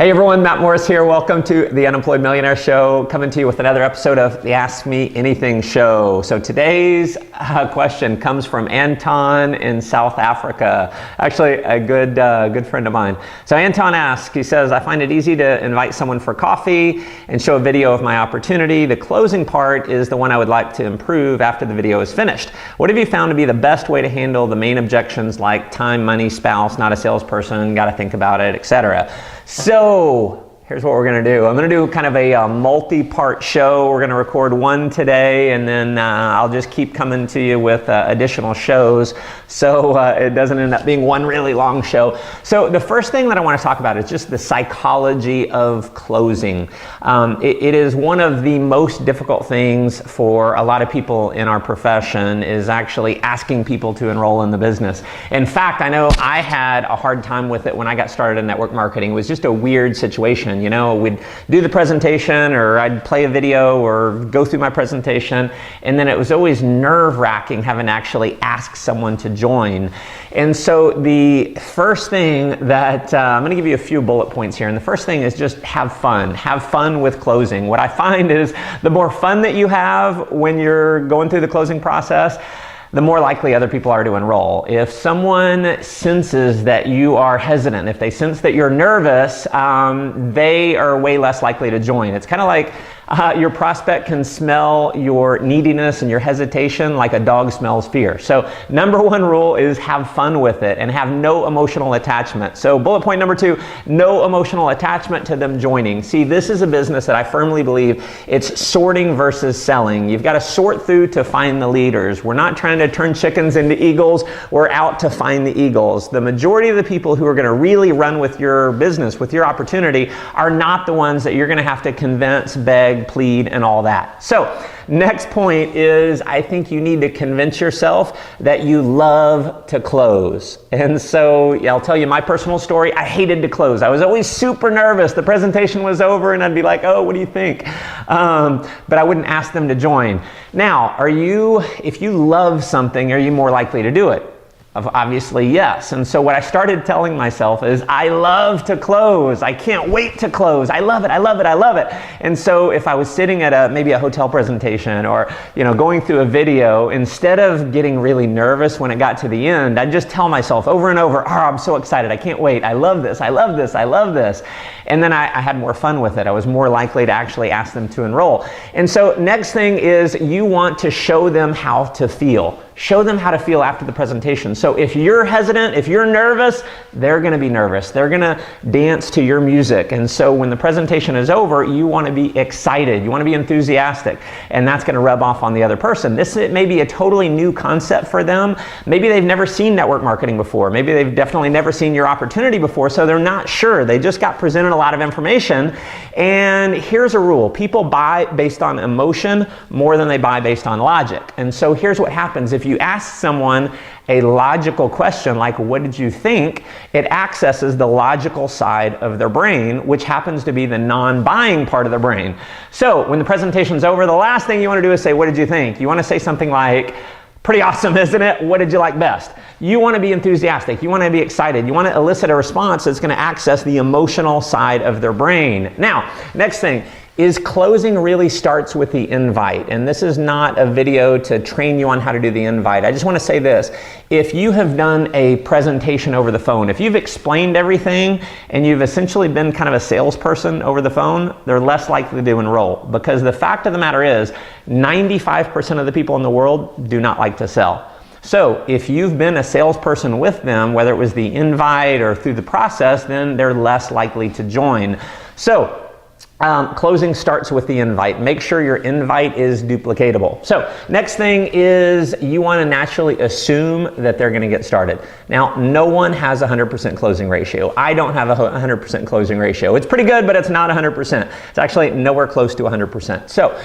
Hey everyone, Matt Morris here. Welcome to the Unemployed Millionaire Show, coming to you with another episode of the Ask Me Anything show. So today's question comes from Anton in South Africa. Actually, a good friend of mine. So Anton asks, he says, I find it easy to invite someone for coffee and show a video of my opportunity. The closing part is the one I would like to improve after the video is finished. What have you found to be the best way to handle the main objections like time, money, spouse, not a salesperson, got to think about it, etc.? So here's what we're going to do. I'm going to do kind of a multi-part show. We're going to record one today, and then I'll just keep coming to you with additional shows so it doesn't end up being one really long show. So the first thing that I want to talk about is just the psychology of closing. It is one of the most difficult things for a lot of people in our profession is actually asking people to enroll in the business. In fact, I know I had a hard time with it when I got started in network marketing. It was just a weird situation. You know, we'd do the presentation, or I'd play a video or go through my presentation, and then it was always nerve-wracking having to actually ask someone to join. And so the first thing that I'm going to give you a few bullet points here, and the first thing is just have fun. Have fun with closing. What I find is the more fun that you have when you're going through the closing process, the more likely other people are to enroll. If someone senses that you are hesitant, if they sense that you're nervous, they are way less likely to join. It's kind of like your prospect can smell your neediness and your hesitation like a dog smells fear. So number one rule is have fun with it and have no emotional attachment. So bullet point number 2, no emotional attachment to them joining. See, this is a business that I firmly believe it's sorting versus selling. You've got to sort through to find the leaders. We're not trying to turn chickens into eagles. We're out to find the eagles. The majority of the people who are going to really run with your business, with your opportunity, are not the ones that you're going to have to convince, beg, plead, and all that. So next point is I think you need to convince yourself that you love to close. And so I'll tell you my personal story. I hated to close. I was always super nervous. The presentation was over and I'd be like, oh, what do you think? But I wouldn't ask them to join. Now, if you love something, are you more likely to do it? Obviously, yes. And so what I started telling myself is, I love to close. I can't wait to close. I love it. I love it. I love it. And so if I was sitting at maybe a hotel presentation or, going through a video, instead of getting really nervous when it got to the end, I'd just tell myself over and over, oh, I'm so excited. I can't wait. I love this. I love this. I love this. And then I had more fun with it. I was more likely to actually ask them to enroll. And so next thing is you want to show them how to feel. Show them how to feel after the presentation. So if you're hesitant, if you're nervous, they're going to be nervous. They're going to dance to your music. And so when the presentation is over, you want to be excited. You want to be enthusiastic. And that's going to rub off on the other person. This may be a totally new concept for them. Maybe they've never seen network marketing before. Maybe they've definitely never seen your opportunity before, so they're not sure. They just got presented a lot of information. And here's a rule. People buy based on emotion more than they buy based on logic. And so here's what happens. If you ask someone a logical question like, what did you think? It accesses the logical side of their brain, which happens to be the non-buying part of their brain. So when the presentation's over, the last thing you want to do is say, what did you think? You want to say something like, pretty awesome, isn't it? What did you like best? You want to be enthusiastic. You want to be excited. You want to elicit a response that's going to access the emotional side of their brain. Now, next thing is closing really starts with the invite. And this is not a video to train you on how to do the invite. I just want to say this. If you have done a presentation over the phone, if you've explained everything and you've essentially been kind of a salesperson over the phone, they're less likely to enroll. Because the fact of the matter is, 95% of the people in the world do not like to sell. So if you've been a salesperson with them, whether it was the invite or through the process, then they're less likely to join. So closing starts with the invite. Make sure your invite is duplicatable. So next thing is you want to naturally assume that they're going to get started. Now, no one has a 100% closing ratio. I don't have a 100% closing ratio. It's pretty good, but it's not 100%. It's actually nowhere close to 100%. So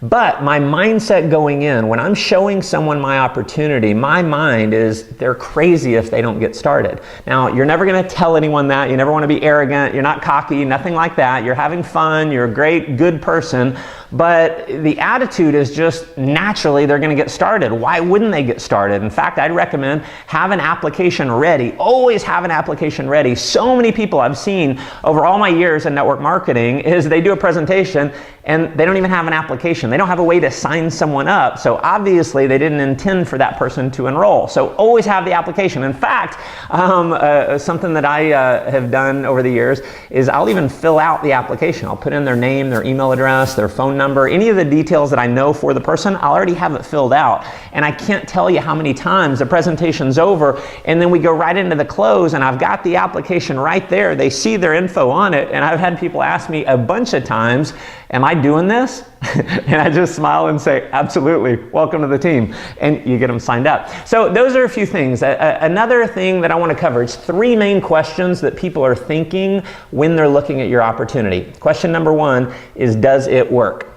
But my mindset going in, when I'm showing someone my opportunity, my mind is they're crazy if they don't get started. Now, you're never going to tell anyone that. You never want to be arrogant. You're not cocky, nothing like that. You're having fun. You're a great, good person. but the attitude is just naturally they're going to get started. Why wouldn't they get started? In fact, I'd recommend have an application ready. Always have an application ready. So many people I've seen over all my years in network marketing is they do a presentation and they don't even have an application. They don't have a way to sign someone up. So obviously they didn't intend for that person to enroll. So always have the application. In fact, something that I have done over the years is I'll even fill out the application. I'll put in their name, their email address, their phone number, any of the details that I know for the person, I'll already have it filled out. And I can't tell you how many times the presentation's over and then we go right into the close and I've got the application right there. They see their info on it, and I've had people ask me a bunch of times, am I doing this? And I just smile and say, absolutely, welcome to the team. And you get them signed up. So those are a few things. Another thing that I want to cover is 3 main questions that people are thinking when they're looking at your opportunity. Question number 1 is, does it work?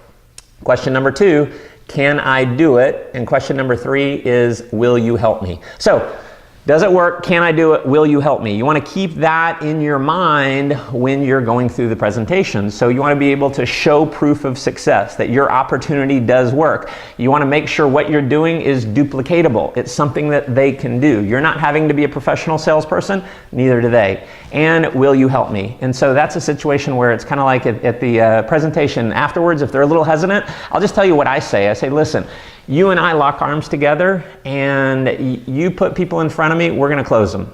Question number 2, can I do it? And question number 3 is, will you help me? So, does it work? Can I do it? Will you help me? You want to keep that in your mind when you're going through the presentation. So you want to be able to show proof of success, that your opportunity does work. You want to make sure what you're doing is duplicatable. It's something that they can do. You're not having to be a professional salesperson, neither do they. And will you help me? And so that's a situation where it's kind of like at the presentation afterwards, if they're a little hesitant, I'll just tell you what I say. I say, listen, you and I lock arms together and you put people in front of me, we're going to close them.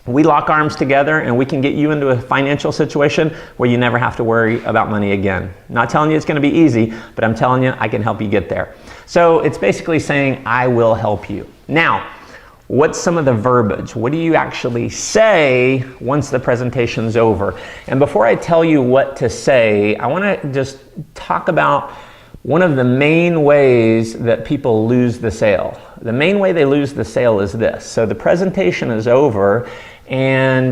We lock arms together and we can get you into a financial situation where you never have to worry about money again. Not telling you it's going to be easy, but I'm telling you I can help you get there. So it's basically saying I will help you. Now, what's some of the verbiage? What do you actually say once the presentation's over? And before I tell you what to say, I want to just talk about one of the main ways that people lose the sale. The main way they lose the sale is this. So the presentation is over and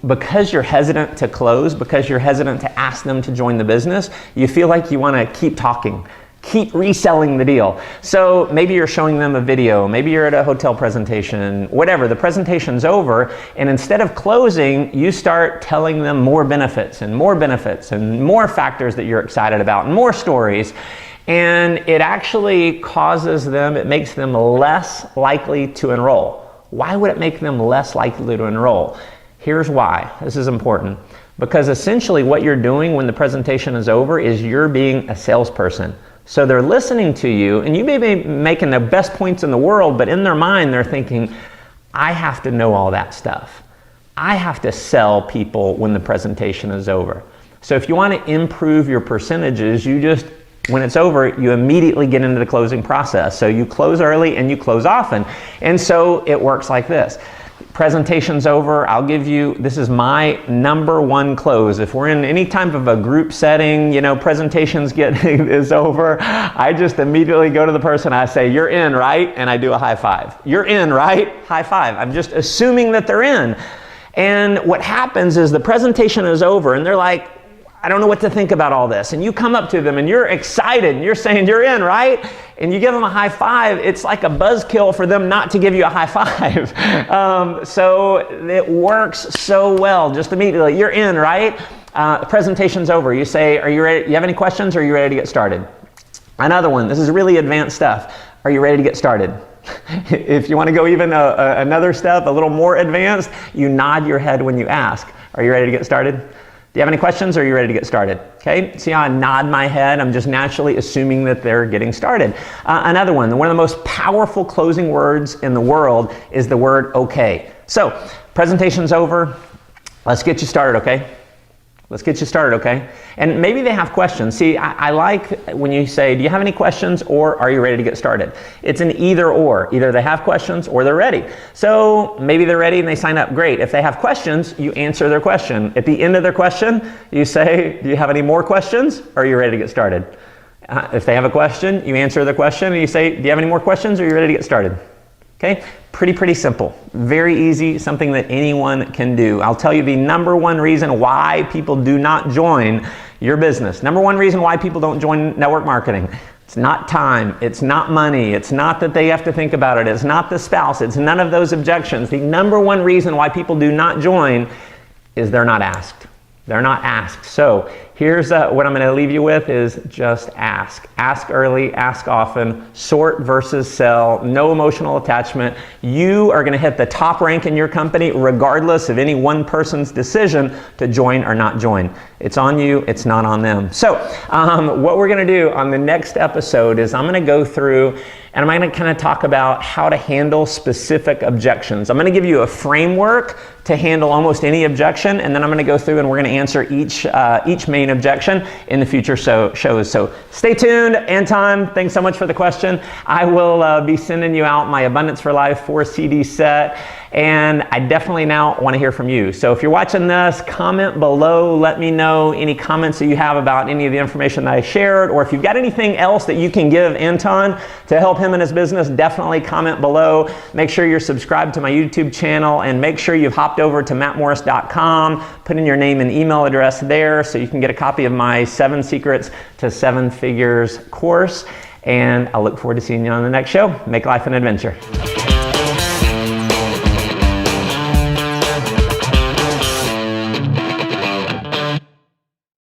because you're hesitant to close, because you're hesitant to ask them to join the business, you feel like you want to keep talking. Keep reselling the deal. So maybe you're showing them a video, maybe you're at a hotel presentation, whatever, the presentation's over, and instead of closing, you start telling them more benefits and more factors that you're excited about and more stories. And it actually causes them, it makes them less likely to enroll. Why would it make them less likely to enroll? Here's why. This is important. Because essentially what you're doing when the presentation is over is you're being a salesperson. So they're listening to you, and you may be making the best points in the world, but in their mind they're thinking, I have to know all that stuff. I have to sell people when the presentation is over. So if you want to improve your percentages, when it's over, you immediately get into the closing process. So you close early and you close often. And so it works like this. Presentation's over, I'll give you, this is my number 1 close. If we're in any type of a group setting, presentations is over, I just immediately go to the person, I say, you're in, right? And I do a high five. You're in, right? High five. I'm just assuming that they're in. And what happens is the presentation is over and they're like, I don't know what to think about all this. And you come up to them and you're excited and you're saying, you're in, right? And you give them a high five. It's like a buzzkill for them not to give you a high five. So it works so well. Just immediately, you're in, right? Presentation's over. You say, are you ready? You have any questions or are you ready to get started? Another one, this is really advanced stuff. Are you ready to get started? If you want to go even another step, a little more advanced, you nod your head when you ask. Are you ready to get started? Do you have any questions or are you ready to get started? Okay, see how I nod my head? I'm just naturally assuming that they're getting started. Another one of the most powerful closing words in the world is the word okay. So, presentation's over. Let's get you started, okay? Let's get you started, okay? And maybe they have questions. See, I like when you say, do you have any questions or are you ready to get started? It's an either or. Either they have questions or they're ready. So maybe they're ready and they sign up. Great. If they have questions, you answer their question. At the end of their question, you say, do you have any more questions or are you ready to get started? If they have a question, you answer their question and you say, do you have any more questions or are you ready to get started? Okay, pretty simple, very easy, something that anyone can do. I'll tell you the number 1 reason why people do not join your business. Number 1 reason why people don't join network marketing. It's not time, it's not money, it's not that they have to think about it, it's not the spouse, it's none of those objections. The number 1 reason why people do not join is they're not asked. They're not asked. So here's what I'm going to leave you with is just ask. Ask early, ask often, sort versus sell, no emotional attachment. You are going to hit the top rank in your company regardless of any one person's decision to join or not join. It's on you, it's not on them. So what we're going to do on the next episode is I'm going to go through and I'm going to kind of talk about how to handle specific objections. I'm going to give you a framework to handle almost any objection, and then I'm going to go through and we're going to answer each main objection in the future shows. So stay tuned. Anton, thanks so much for the question. I will be sending you out my Abundance for Life 4 CD set, and I definitely now want to hear from you. So if you're watching this, comment below. Let me know any comments that you have about any of the information that I shared, or if you've got anything else that you can give Anton to help him in his business, definitely comment below. Make sure you're subscribed to my YouTube channel, and make sure you've hopped over to mattmorris.com, put in your name and email address there so you can get a copy of my 7 Secrets to 7 Figures course. And I look forward to seeing you on the next show. Make life an adventure.